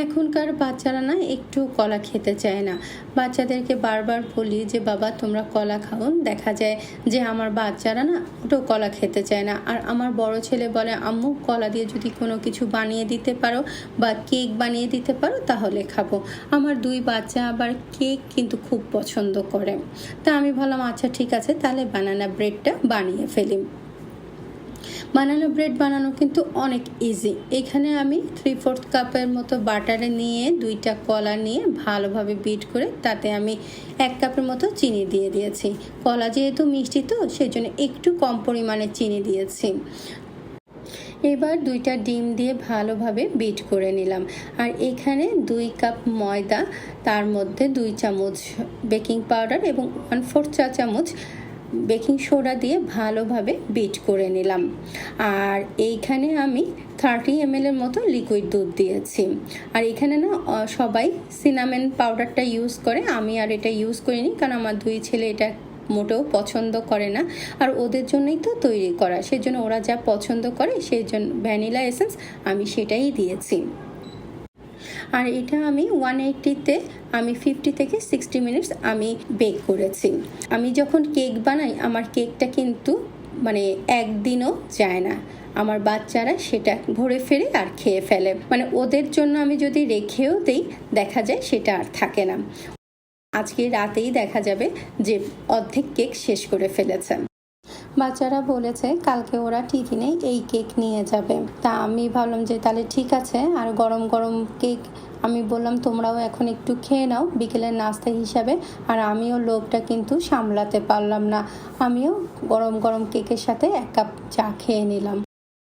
এখনকার বাচ্চারা না একটু কলা খেতে চায় না। বাচ্চাদেরকে বারবার বলি যে বাবা তোমরা কলা খাও, দেখা যায় যে আমার বাচ্চারা না ওটাও কলা খেতে চায় না। আর আমার বড় ছেলে বলে আম্মু কলা দিয়ে যদি কোনো কিছু বানিয়ে দিতে পারো বা কেক বানিয়ে দিতে পারো তাহলে খাবো। আমার দুই বাচ্চা আবার কেক কিন্তু খুব পছন্দ করে। তা আমি ভাবলাম আচ্ছা ঠিক আছে, তাহলে বানানা ব্রেডটা বানিয়ে ফেলি। বানানা ব্রেড বানানো কিন্তু অনেক ইজি। এখানে আমি 3/4 কাপের মতো বাটারে নিয়ে 2টা কলা নিয়ে ভালোভাবে বিট করে তাতে আমি 1 কাপের মতো চিনি দিয়ে দিয়েছি। কলা যেহেতু মিষ্টি তো সেই জন্য একটু কম পরিমাণে চিনি দিয়েছি। এবার 2টা ডিম দিয়ে ভালোভাবে বিট করে নিলাম। আর এখানে 2 কাপ ময়দা, তার মধ্যে 2 চামচ বেকিং পাউডার এবং 1/4 চা চামচ বেকিং সোডা দিয়ে ভালোভাবে বিট করে নিলাম। আর এইখানে আমি 30 ml এর মতো লিকুইড দুধ দিয়েছি। আর এখানে না সবাই সিনামেন পাউডারটা ইউজ করে, আমি আর এটা ইউজ করিনি, কারণ আমার দুই ছেলে এটা মোটেও পছন্দ করে না। আর ওদের জন্যই তো তৈরি করা, সেজন্য ওরা যা পছন্দ করে সেই জন্য ভ্যানিলা এসেন্স আমি সেটাই দিয়েছি। আর এটা আমি 180-তে আমি 50 থেকে 60 মিনিটস আমি বেক করেছি। আমি যখন কেক বানাই আমার কেকটা কিন্তু মানে একদিনও যায় না। আমার বাচ্চারা সেটা ঘুরে ফিরে আর খেয়ে ফেলে, মানে ওদের জন্য আমি যদি রেখেও দিই দেখা যায় সেটা আর থাকে না। আজকে রাতেই দেখা যাবে যে অর্ধেক কেক শেষ করে ফেলেছে। বাচ্চারা বলেছে কালকে ওরা টিফিনে এই কেক নিয়ে যাবে। তা আমি ভাবলাম যে তাহলে ঠিক আছে, আর গরম গরম কেক আমি বললাম তোমরাও এখন একটু খেয়ে নাও বিকেলের নাস্তা হিসাবে। আর আমিও লোভটা কিন্তু সামলাতে পারলাম না, আমিও গরম গরম কেকের সাথে 1 কাপ চা খেয়ে নিলাম।